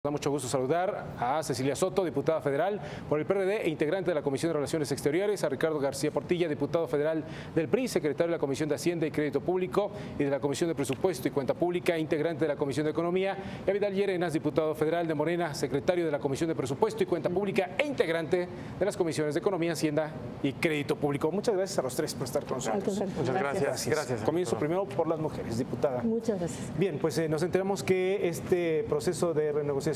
Da mucho gusto saludar a Cecilia Soto, diputada federal por el PRD e integrante de la Comisión de Relaciones Exteriores, a Ricardo García Portilla, diputado federal del PRI, secretario de la Comisión de Hacienda y Crédito Público y de la Comisión de Presupuesto y Cuenta Pública, integrante de la Comisión de Economía, y a Vidal Llerenas, diputado federal de Morena, secretario de la Comisión de Presupuesto y Cuenta Pública e integrante de las Comisiones de Economía, Hacienda y Crédito Público. Muchas gracias a los tres por estar con nosotros. Muchas gracias. Comienzo primero por las mujeres, diputada. Muchas gracias. Bien, pues nos enteramos que este proceso de renegociación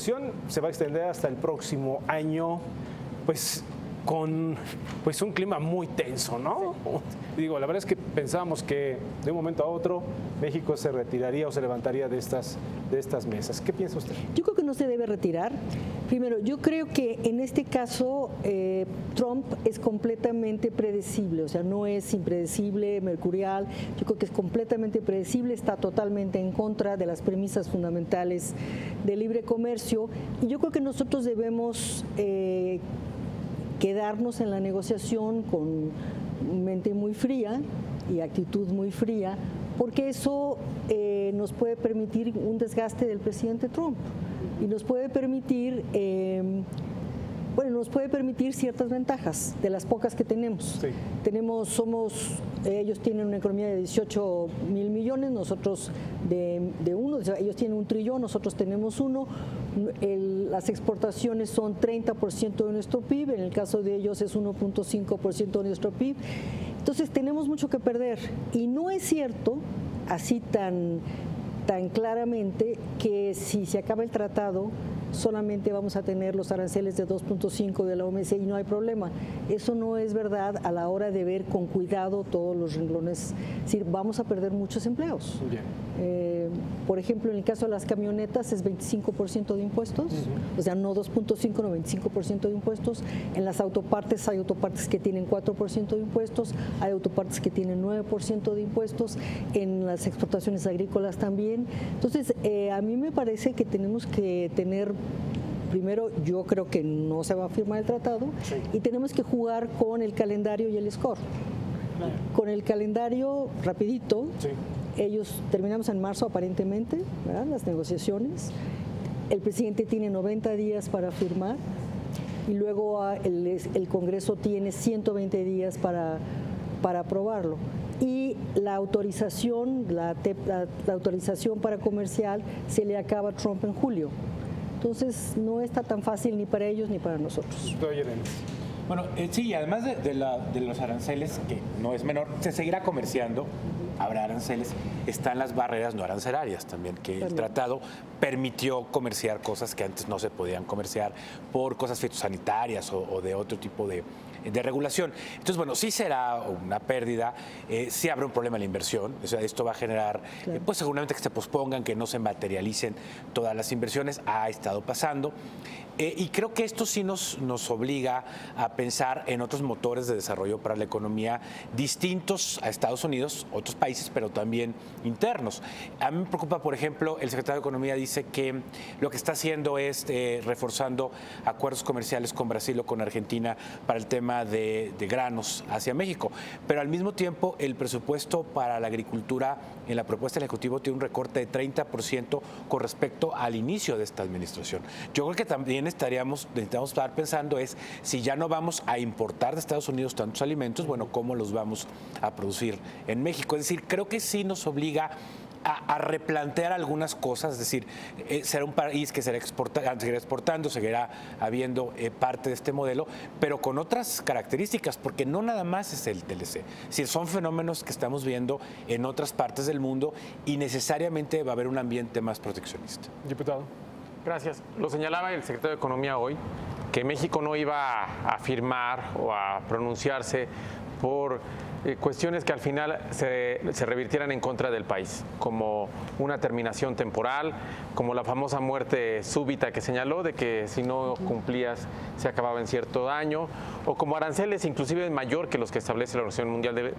se va a extender hasta el próximo año, pues con un clima muy tenso, ¿no? Digo, la verdad es que pensábamos que de un momento a otro México se retiraría o se levantaría de estas mesas. ¿Qué piensa usted? Yo creo que no se debe retirar. Primero, yo creo que en este caso Trump es completamente predecible, o sea, no es impredecible, mercurial. Yo creo que es completamente predecible, está totalmente en contra de las premisas fundamentales del libre comercio, y yo creo que nosotros debemos quedarnos en la negociación con mente muy fría y actitud muy fría, porque eso nos puede permitir un desgaste del presidente Trump y nos puede permitir ciertas ventajas de las pocas que tenemos. Sí. Ellos tienen una economía de 18,000 millones, nosotros de uno, ellos tienen 1 trillón, nosotros tenemos 1. Las exportaciones son 30% de nuestro PIB, en el caso de ellos es 1.5% de nuestro PIB. Entonces tenemos mucho que perder, y no es cierto así tan claramente que si se acaba el tratado solamente vamos a tener los aranceles de 2.5 de la OMC y no hay problema. Eso no es verdad a la hora de ver con cuidado todos los renglones. Es decir, vamos a perder muchos empleos. Por ejemplo, en el caso de las camionetas es 25% de impuestos, o sea, no 2.5, no 25% de impuestos. En las autopartes hay autopartes que tienen 4% de impuestos, hay autopartes que tienen 9% de impuestos, en las exportaciones agrícolas también. Entonces, a mí me parece que tenemos que tener, primero, yo creo que no se va a firmar el tratado, sí, y tenemos que jugar con el calendario y el score. Con el calendario, rapidito, sí. Ellos terminamos en marzo aparentemente, ¿verdad?, las negociaciones. El presidente tiene 90 días para firmar y luego el Congreso tiene 120 días para aprobarlo. Y la autorización, la autorización para comercial se le acaba a Trump en julio. Entonces no está tan fácil ni para ellos ni para nosotros. Bueno, sí, además de los aranceles, que no es menor, se seguirá comerciando, habrá aranceles, están las barreras no arancelarias también, que el tratado permitió comerciar cosas que antes no se podían comerciar por cosas fitosanitarias o de otro tipo de regulación. Entonces, bueno, sí será una pérdida, sí habrá un problema en la inversión, o sea, esto va a generar, pues seguramente que se pospongan, que no se materialicen todas las inversiones, ha estado pasando. Y creo que esto sí nos obliga a pensar en otros motores de desarrollo para la economía distintos a Estados Unidos, otros países, pero también internos. A mí me preocupa, por ejemplo, el secretario de Economía dice que lo que está haciendo es reforzando acuerdos comerciales con Brasil o con Argentina para el tema de granos hacia México, pero al mismo tiempo el presupuesto para la agricultura en la propuesta del Ejecutivo tiene un recorte de 30% con respecto al inicio de esta administración. Yo creo que también necesitamos estar pensando es si ya no vamos a importar de Estados Unidos tantos alimentos, bueno, ¿cómo los vamos a producir en México? Es decir, creo que sí nos obliga a replantear algunas cosas, es decir, será un país que seguirá exportando, seguirá habiendo parte de este modelo, pero con otras características, porque no nada más es el TLC, es decir, son fenómenos que estamos viendo en otras partes del mundo y necesariamente va a haber un ambiente más proteccionista. Diputado. Gracias. Lo señalaba el secretario de Economía hoy, que México no iba a firmar o a pronunciarse por cuestiones que al final se revirtieran en contra del país, como una terminación temporal, como la famosa muerte súbita que señaló, de que si no cumplías se acababa en cierto daño, o como aranceles inclusive mayor que los que establece la Organización Mundial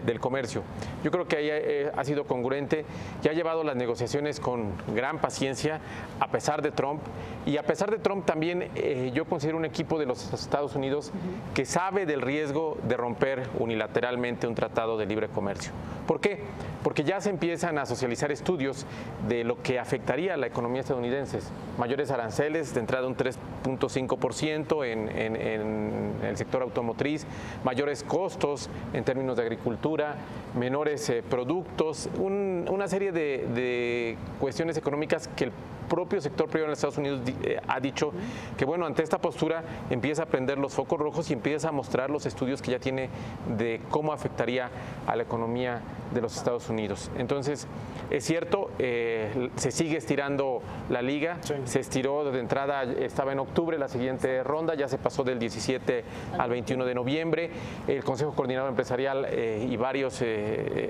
del Comercio. Yo creo que ahí ha sido congruente y ha llevado las negociaciones con gran paciencia, a pesar de Trump, y a pesar de Trump también yo considero un equipo de los Estados Unidos que sabe del riesgo de romper unilateralmente un tratado de libre comercio. ¿Por qué? Porque ya se empiezan a socializar estudios de lo que afectaría a la economía estadounidense. Mayores aranceles, de entrada un 3.5% en el sector automotriz, mayores costos en términos de agricultura, menores productos, una serie de cuestiones económicas que el propio sector privado en Estados Unidos ha dicho que, bueno, ante esta postura empieza a prender los focos rojos y empieza a mostrar los estudios que ya tiene de cómo afectaría a la economía de los Estados Unidos. Entonces, es cierto, se sigue estirando la liga, se estiró de entrada, estaba en octubre la siguiente ronda, ya se pasó del 17 al 21 de noviembre. El Consejo Coordinador Empresarial y varios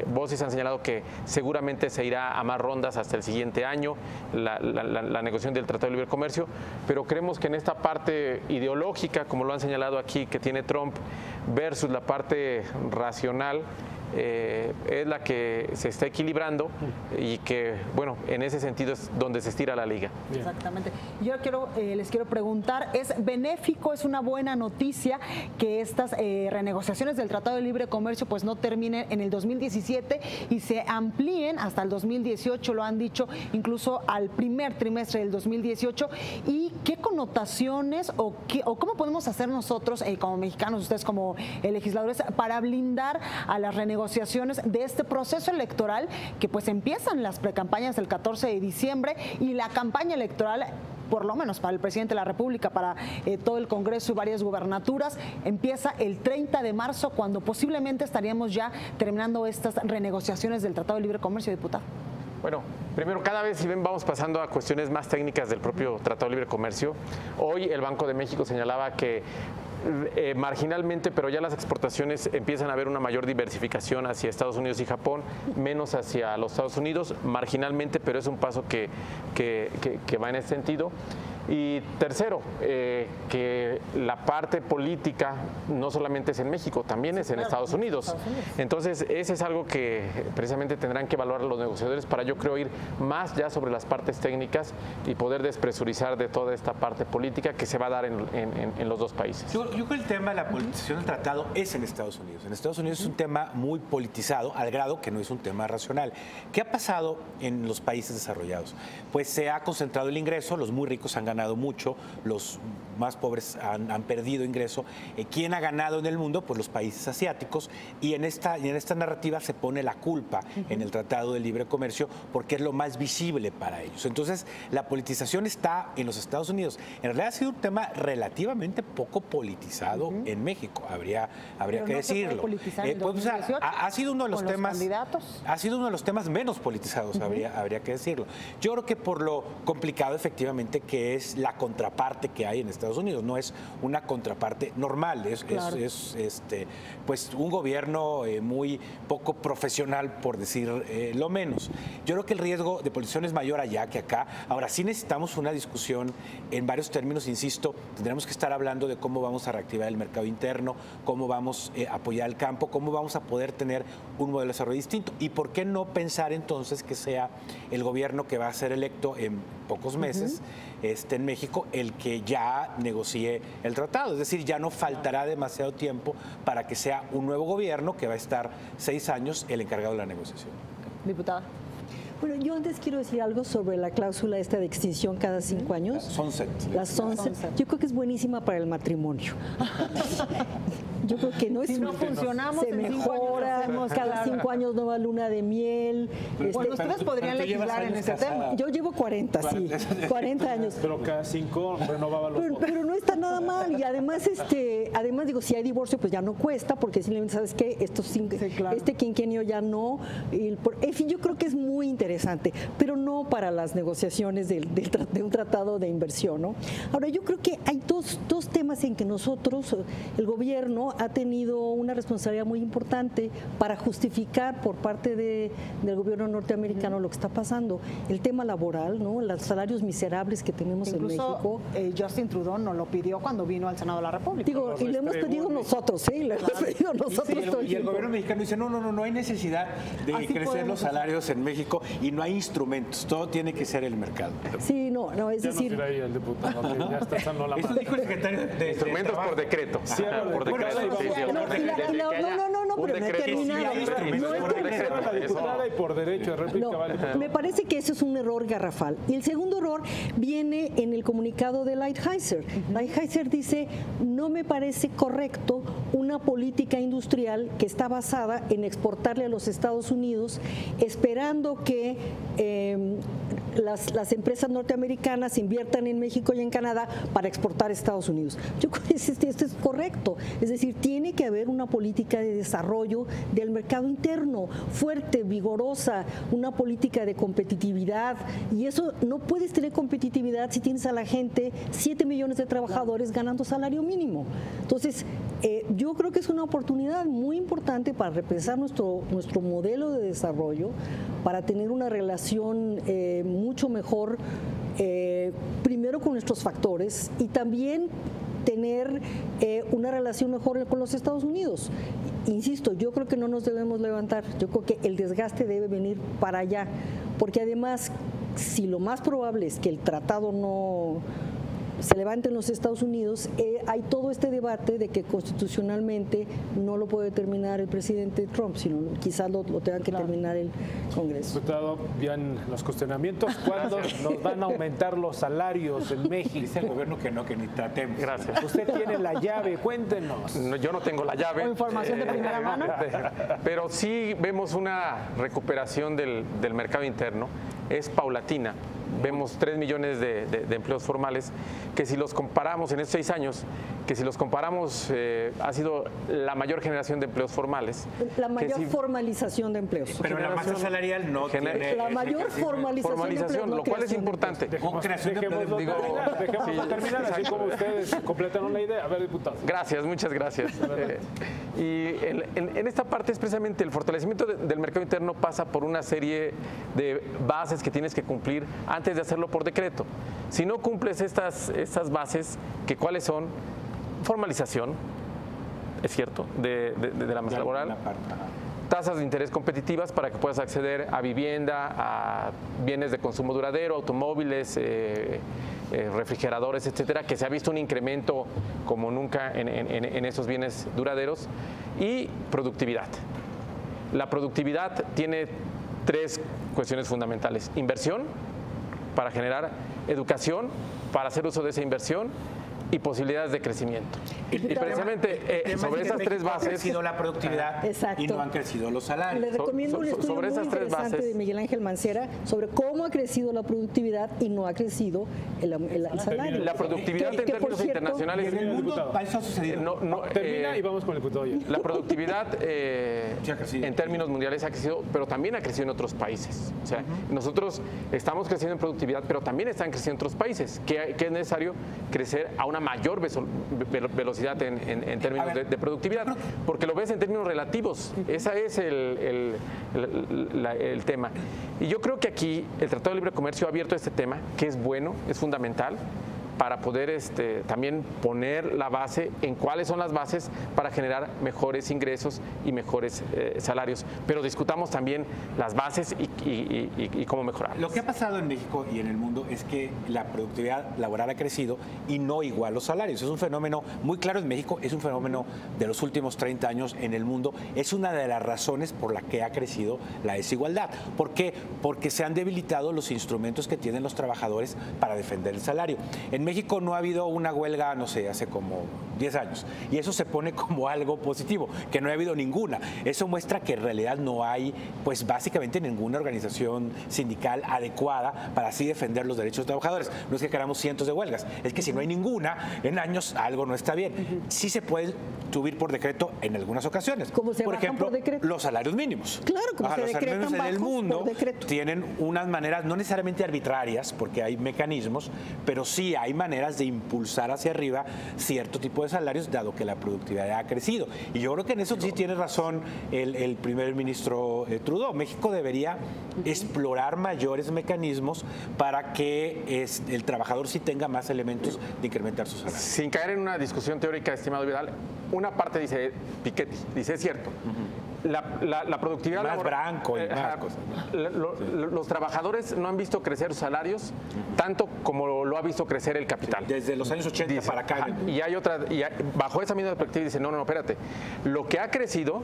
voces han señalado que seguramente se irá a más rondas hasta el siguiente año, la negociación del Tratado de Libre Comercio, pero creemos que en esta parte ideológica, como lo han señalado aquí, que tiene Trump, versus la parte racional, es la que se está equilibrando y que, bueno, en ese sentido es donde se estira la liga. Exactamente. Yo les quiero preguntar, ¿es benéfico, es una buena noticia que estas renegociaciones del Tratado de Libre Comercio pues no terminen en el 2017 y se amplíen hasta el 2018, lo han dicho, incluso al primer trimestre del 2018? ¿Y qué connotaciones o cómo podemos hacer nosotros como mexicanos, ustedes como legisladores, para blindar a las renegociaciones de este proceso electoral que pues empiezan las precampañas el 14 de diciembre y la campaña electoral, por lo menos para el presidente de la República, para todo el Congreso y varias gubernaturas, empieza el 30 de marzo, cuando posiblemente estaríamos ya terminando estas renegociaciones del Tratado de Libre Comercio, diputado? Bueno, primero, cada vez si ven vamos pasando a cuestiones más técnicas del propio Tratado de Libre Comercio. Hoy el Banco de México señalaba que marginalmente, pero ya las exportaciones empiezan a haber una mayor diversificación hacia Estados Unidos y Japón, menos hacia los Estados Unidos, marginalmente, pero es un paso que va en ese sentido. Y tercero, que la parte política no solamente es en México, también es en Estados Unidos. Entonces, ese es algo que precisamente tendrán que evaluar los negociadores para, yo creo, ir más ya sobre las partes técnicas y poder despresurizar de toda esta parte política que se va a dar en los dos países. Yo creo que el tema de la politización del tratado es en Estados Unidos. En Estados Unidos es un tema muy politizado, al grado que no es un tema racional. ¿Qué ha pasado en los países desarrollados? Pues se ha concentrado el ingreso, los muy ricos han ganado mucho, los más pobres han perdido ingreso. ¿Quién ha ganado en el mundo? Pues los países asiáticos, y en esta narrativa se pone la culpa en el Tratado de Libre Comercio porque es lo más visible para ellos. Entonces, la politización está en los Estados Unidos. En realidad ha sido un tema relativamente poco politizado en México, habría que decirlo. Ha sido uno de los temas, ha sido uno de los temas menos politizados, habría que decirlo. Yo creo que por lo complicado efectivamente que es la contraparte que hay en Estados Unidos, no es una contraparte normal, es pues un gobierno muy poco profesional, por decir lo menos. Yo creo que el riesgo de politización es mayor allá que acá. Ahora sí necesitamos una discusión en varios términos, insisto, tendremos que estar hablando de cómo vamos a reactivar el mercado interno, cómo vamos a apoyar el campo, cómo vamos a poder tener un modelo de desarrollo distinto, y por qué no pensar entonces que sea el gobierno que va a ser electo en pocos meses en México el que ya negocie el tratado. Es decir, ya no faltará demasiado tiempo para que sea un nuevo gobierno que va a estar 6 años el encargado de la negociación. Diputada. Bueno, yo antes quiero decir algo sobre la cláusula esta de extinción cada 5 años. La sunset. Yo creo que es buenísima para el matrimonio. Yo creo que no es. Si no funcionamos, se mejora, cada 5 años nueva luna de miel. Bueno, ustedes podrían legislar en ese tema. Yo llevo 40, sí, 40 años. Pero cada 5 renovaba los votos. Pero no está nada mal, y además, además digo, si hay divorcio, pues ya no cuesta, porque simplemente sabes que este quinquenio ya no. En fin, yo creo que es muy interesante, pero no para las negociaciones de un tratado de inversión, ¿no? Ahora, yo creo que hay dos temas en que nosotros, el gobierno, ha tenido una responsabilidad muy importante para justificar por parte del gobierno norteamericano lo que está pasando. El tema laboral, ¿no? Los salarios miserables que tenemos en México. Justin Trudeau nos lo pidió cuando vino al Senado de la República. Digo, y lo hemos pedido nosotros, ¿sí? Lo hemos pedido nosotros. Y el gobierno mexicano dice, no hay necesidad de crecer los salarios en México y no hay instrumentos, todo tiene que ser el mercado. Sí, no, es decir... Ya no será ahí el diputado, que ya está echando la Eso mano. dijo el secretario de Instrumentos Trabajo. por decreto. Cierra Por la decreto. diputada y Sí, vamos a- sí, pero no he terminado. Cierra la diputada y por derecho de réplica No, va el diputado. me parece que eso es un error garrafal. Y el segundo error viene en el comunicado de Lighthizer. Lighthizer dice, no me parece correcto una política industrial que está basada en exportarle a los Estados Unidos, esperando que las empresas norteamericanas inviertan en México y en Canadá para exportar a Estados Unidos. Yo creo que esto es correcto. Es decir, tiene que haber una política de desarrollo del mercado interno fuerte, vigorosa, una política de competitividad. Y eso, no puedes tener competitividad si tienes a la gente, 7 millones de trabajadores ganando salario mínimo. Entonces, yo creo que es una oportunidad muy importante para repensar nuestro modelo de desarrollo, para tener una relación mucho mejor, primero con nuestros factores y también tener una relación mejor con los Estados Unidos. Insisto, yo creo que no nos debemos levantar, yo creo que el desgaste debe venir para allá, porque además, si lo más probable es que el tratado no se levante en los Estados Unidos, hay todo este debate de que constitucionalmente no lo puede terminar el presidente Trump, sino quizás lo tenga que terminar el Congreso. Diputado, bien los cuestionamientos. ¿Cuándo nos van a aumentar los salarios en México? Dice el gobierno que no, que ni tratemos. Gracias. Usted tiene la llave, cuéntenos. No, yo no tengo la llave. O información de primera mano. Pero sí vemos una recuperación del mercado interno. Es paulatina. Vemos 3 millones de empleos formales, que si los comparamos en estos 6 años, que si los comparamos, ha sido la mayor generación de empleos formales. La mayor formalización de empleos. Pero la masa salarial no tiene... La mayor formalización de empleos, no lo cual es creación de importante. empleos. Con creación de empleos. Dejémoslo terminar, así como ustedes completaron la idea. A ver, diputado. Gracias, muchas gracias. Y en esta parte es precisamente el fortalecimiento del mercado interno pasa por una serie de bases que tienes que cumplir antes de hacerlo por decreto. Si no cumples estas bases, que ¿cuáles son? Formalización, es cierto, de la masa laboral. Tasas de interés competitivas para que puedas acceder a vivienda, a bienes de consumo duradero, automóviles, refrigeradores, etcétera, que se ha visto un incremento como nunca en esos bienes duraderos. Y productividad. La productividad tiene 3 cuestiones fundamentales: inversión, para generar educación, para hacer uso de esa inversión, y posibilidades de crecimiento. Y precisamente sobre esas 3 bases... Ha crecido la productividad y no han crecido los salarios. Le recomiendo un estudio sobre muy esas 3 interesante bases de Miguel Ángel Mancera sobre cómo ha crecido la productividad y no ha crecido el salario. La productividad en por términos cierto, internacionales... En el mundo eso ha sucedido. Termina y vamos con el diputado. La productividad Sí ha crecido. en términos mundiales ha crecido, pero también ha crecido en otros países. O sea, nosotros estamos creciendo en productividad, pero también están creciendo en otros países, que es necesario crecer a una mayor velocidad en términos de productividad, porque lo ves en términos relativos. Ese es el tema. Y yo creo que aquí el Tratado de Libre Comercio ha abierto este tema, que es bueno, es fundamental, para poder también poner la base en cuáles son las bases para generar mejores ingresos y mejores salarios. Pero discutamos también las bases y cómo mejorar. Lo que ha pasado en México y en el mundo es que la productividad laboral ha crecido y no igual los salarios. Es un fenómeno muy claro en México, es un fenómeno de los últimos 30 años en el mundo. Es una de las razones por la que ha crecido la desigualdad. ¿Por qué? Porque se han debilitado los instrumentos que tienen los trabajadores para defender el salario. En México no ha habido una huelga, no sé, hace como 10 años. Y eso se pone como algo positivo, que no ha habido ninguna. Eso muestra que en realidad no hay, pues básicamente ninguna organización sindical adecuada para así defender los derechos de los trabajadores. No es que queramos cientos de huelgas, es que si no hay ninguna, en años algo no está bien. Sí se puede subir por decreto en algunas ocasiones. ¿Cómo se por bajan ejemplo, por decreto? los salarios mínimos. Claro, como se los salarios decretan mínimos en el bajos mundo por decreto. tienen unas maneras, no necesariamente arbitrarias, porque hay mecanismos, pero sí hay maneras de impulsar hacia arriba cierto tipo de salarios, dado que la productividad ha crecido. Y yo creo que en eso sí tiene razón el primer ministro Trudeau. México debería explorar mayores mecanismos para que el trabajador sí tenga más elementos de incrementar sus salarios. Sin caer en una discusión teórica, estimado Vidal, una parte dice Piketty, dice, es cierto, la productividad más laboral, branco y más cosas, ¿no? Los trabajadores no han visto crecer sus salarios tanto como lo ha visto crecer el capital. Desde los años 80 para acá. Bajo esa misma perspectiva dice, no, espérate, lo que ha crecido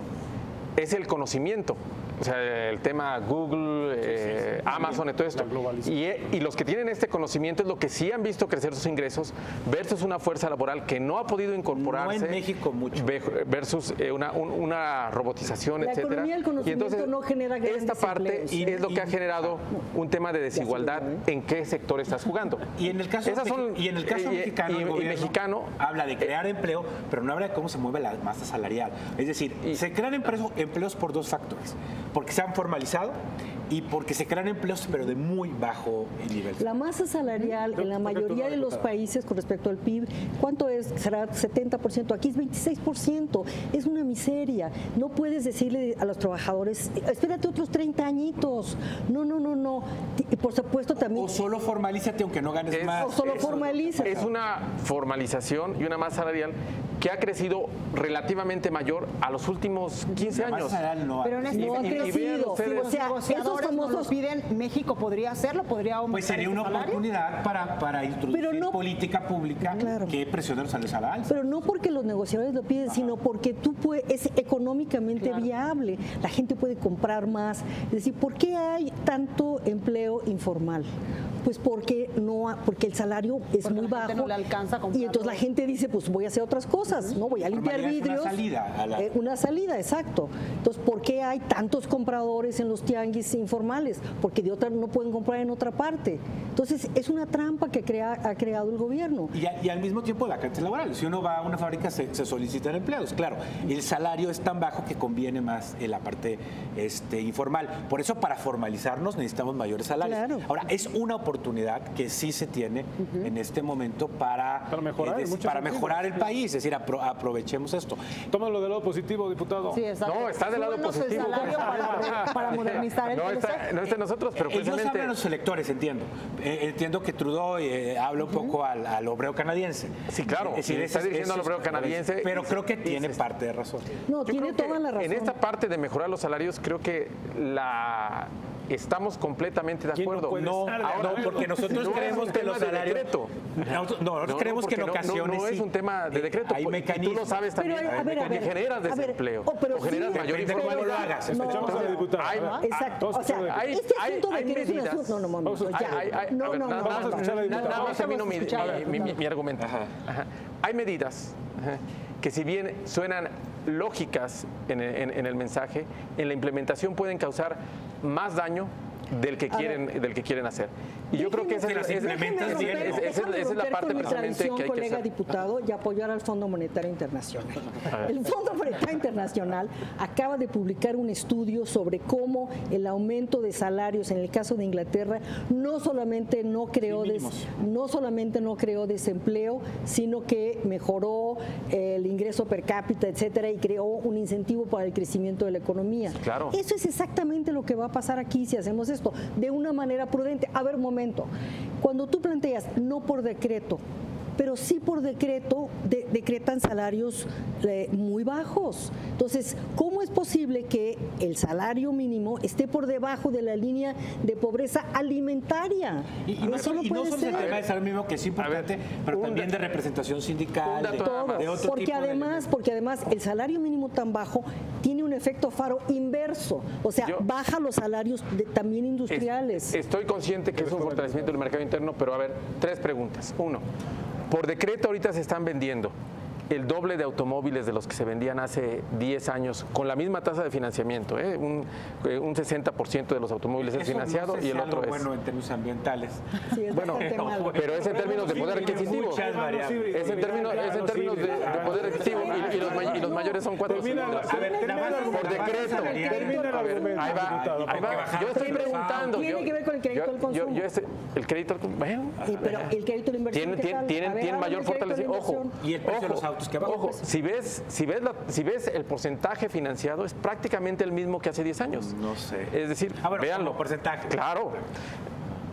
es el conocimiento. O sea, el tema Google, Amazon y todo esto. Y los que tienen este conocimiento es lo que sí han visto crecer sus ingresos versus una fuerza laboral que no ha podido incorporarse. No en México mucho. Versus una robotización, la etcétera. Economía del conocimiento y entonces, no genera grandes esta parte empleos. es lo que ha generado un tema de desigualdad en qué sector estás jugando. Y en el caso, mexicano, el gobierno mexicano habla de crear empleo, pero no habla de cómo se mueve la masa salarial. Es decir, se crean empleos por dos factores. Porque se han formalizado y porque se crean empleos, pero de muy bajo nivel. La masa salarial en la mayoría de los países con respecto al PIB, ¿cuánto es? Será 70%, aquí es 26%, es una miseria. No puedes decirle a los trabajadores, espérate otros 30 añitos. No. Y por supuesto también... O solo formalízate aunque no ganes más. O solo formalízate. Es una formalización y una masa salarial que ha crecido relativamente mayor a los últimos 15 años. Pero en este no ha crecido. O sea, esos famosos piden, México podría hacerlo, podría aumentar. Pues sería una oportunidad para introducir política pública que presione los salarios altos. Pero no porque los negociadores lo piden, sino porque es económicamente viable. La gente puede comprar más. Es decir, ¿por qué hay tanto empleo informal? Pues porque el salario es muy bajo, no le alcanza a y entonces la gente dice, pues voy a hacer otras cosas, no voy a limpiar vidrios. Una salida, exacto. Entonces, ¿por qué hay tantos compradores en los tianguis informales? Porque de otra no pueden comprar en otra parte. Entonces, es una trampa que ha creado el gobierno. Y al mismo tiempo la carga laboral. Si uno va a una fábrica se solicitan empleados. Claro, el salario es tan bajo que conviene más en la parte informal. Por eso, para formalizarnos necesitamos mayores salarios. Claro. Ahora, es una oportunidad que sí se tiene en este momento para mejorar el país, es decir, aprovechemos esto. Tómalo del lado positivo, diputado. Sí, exacto. No, está del lado positivo. El salario para modernizar el no está en nosotros, pero Ellos precisamente... hablan a los electores, entiendo. Entiendo que Trudeau habla un poco al obrero canadiense. Sí, claro, está dirigiendo al obrero canadiense. Pero creo que tiene parte de razón. No, tiene toda la razón. En esta parte de mejorar los salarios, creo que estamos completamente de acuerdo. No, porque nosotros creemos que los salarios... Nosotros creemos que en ocasiones no es un tema de decreto. Hay mecanismos. Tú lo sabes también. Que generas desempleo. Pero o generas mayor información. ¿Cómo lo hagas? Escuchamos a la diputada. Exacto. O sea, este asunto de que eres un asunto... No. Vamos a escuchar a la diputada. Nada más termino mi argumento. Hay medidas que, si bien suenan lógicas en el mensaje, en la implementación pueden causar más daño del que quieren hacer. Y yo creo que esa es la parte precisamente que hay que colega hacer. diputado, y apoyar al Fondo Monetario Internacional. El Fondo Monetario Internacional acaba de publicar un estudio sobre cómo el aumento de salarios en el caso de Inglaterra no solamente no creó desempleo, sino que mejoró el ingreso per cápita, etcétera, y creó un incentivo para el crecimiento de la economía. Claro. Eso es exactamente lo que va a pasar aquí si hacemos esto de una manera prudente. A ver, momento. Cuando tú planteas no por decreto, pero sí por decreto decretan salarios muy bajos. Entonces, ¿cómo es posible que el salario mínimo esté por debajo de la línea de pobreza alimentaria? No solo el tema de salario mínimo, que es importante, pero también de representación sindical, de otro porque además el salario mínimo tan bajo tiene un efecto faro inverso, o sea, baja los salarios también industriales. Estoy consciente que es un fortalecimiento del mercado interno, pero a ver, 3 preguntas. 1. Por decreto ahorita se están vendiendo el doble de automóviles de los que se vendían hace 10 años con la misma tasa de financiamiento. Un 60% de los automóviles es financiado y el otro es... Bueno, en términos ambientales. Sí, bueno, pero es en términos de poder adquisitivo. Es en términos de poder adquisitivo y los mayores son 4 cilindros. Por decreto. Ahí va. Yo estoy preguntando. Tiene que ver con el crédito al consumo. El crédito al consumo. Bueno, pero el crédito a la inversión tienen mayor fortalecimiento. Ojo. Y el precio de los autos que bajan. Ojo, si ves el porcentaje financiado es prácticamente el mismo que hace 10 años. No sé. Es decir, véanlo. Porcentaje. Claro.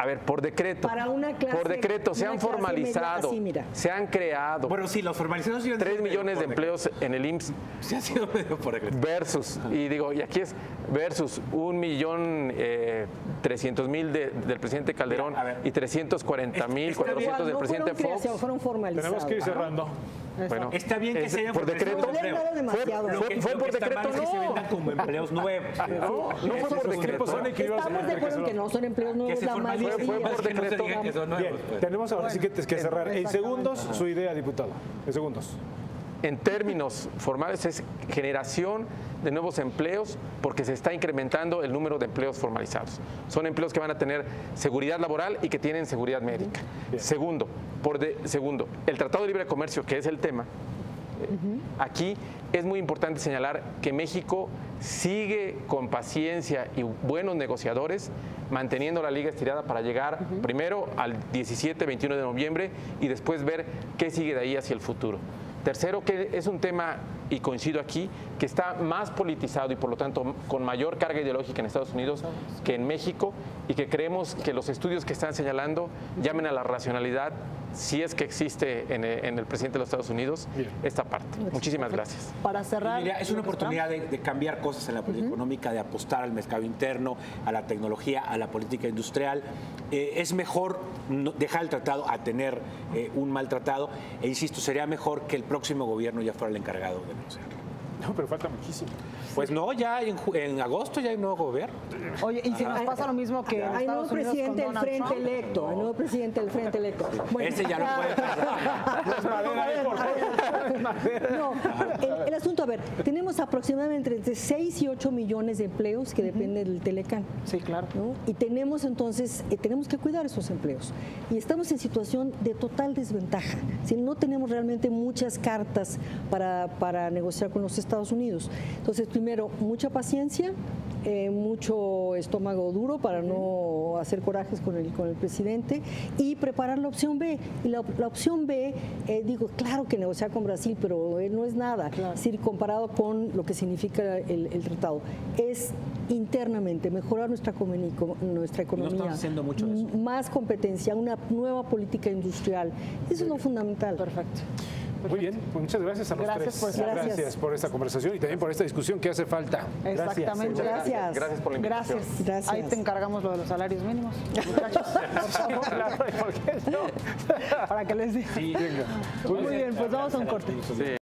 A ver, por decreto. Para una clase, por decreto se una han clase formalizado, media, así, mira. se han creado. Bueno, sí, los formalizados sí han 3 sido millones de por empleos en el IMSS Se ha sido medio por decreto. versus, y digo, y aquí es versus 1.300.000 del presidente Calderón. Mira, a ver. y 340.400 del No presidente fueron creación, Fox. fueron formalizados. Tenemos que ir cerrando. Bueno, Está bien que es se hayan por decreto. formalizado No, demasiado. Lo que- Fue lo por que está decreto, mal es que se no. vendan como empleos nuevos. No fue por decreto. Son equilibrados. Estamos de acuerdo en que no son empleos Que nuevos, se la formalicen. mayoría. Fue por Que no se decreto. diga que son nuevos. Bien, tenemos ahora sí que cerrar. En Exactamente. segundos, su idea, diputado. En segundos. En términos formales es generación de nuevos empleos porque se está incrementando el número de empleos formalizados. Son empleos que van a tener seguridad laboral y que tienen seguridad médica. Segundo, el Tratado de Libre Comercio, que es el tema, aquí es muy importante señalar que México sigue con paciencia y buenos negociadores manteniendo la liga estirada para llegar primero al 17-21 de noviembre y después ver qué sigue de ahí hacia el futuro. Tercero, que es un tema, y coincido aquí, que está más politizado y por lo tanto con mayor carga ideológica en Estados Unidos que en México y que creemos que los estudios que están señalando llamen a la racionalidad, si es que existe en el presidente de los Estados Unidos, esta parte. Muchísimas gracias. Para cerrar. Diría, es una oportunidad de cambiar cosas en la política económica, de apostar al mercado interno, a la tecnología, a la política industrial. Es mejor dejar el tratado a tener un mal tratado e insisto, sería mejor que el próximo gobierno ya fuera el encargado de negociarlo. No, pero falta muchísimo. Pues no, ya en agosto ya hay un nuevo gobierno. Oye, y si nos pasa lo mismo que en Hay nuevo Estados Unidos con presidente del Donald Frente Trump. Electo, el nuevo presidente del Frente Electo. Bueno, Ese ya no puede pasar. No, el asunto, a ver, tenemos aproximadamente entre 6 y 8 millones de empleos que dependen del Telecán. Sí, claro. ¿No? Y tenemos entonces, tenemos que cuidar esos empleos. Y estamos en situación de total desventaja. Si no tenemos realmente muchas cartas para negociar con los Estados Unidos. Entonces, primero, mucha paciencia, mucho estómago duro para no hacer corajes con el presidente y preparar la opción B. Y la opción B, digo, claro que negociar con Brasil, pero no es nada. Claro. Es decir, comparado con lo que significa el tratado. Es internamente mejorar nuestra economía, estamos haciendo mucho de eso. más competencia, una nueva política industrial. Eso es lo fundamental. Perfecto. Muy bien, pues muchas gracias a los Gracias tres. por estar. Gracias por esta conversación y también por esta discusión que hace falta. Exactamente. Gracias. Gracias por la invitación. Gracias. Ahí te encargamos lo de los salarios mínimos, muchachos. Claro, ¿por qué no? Para que les diga. Sí, Muy bien, pues vamos a un corte. Sí.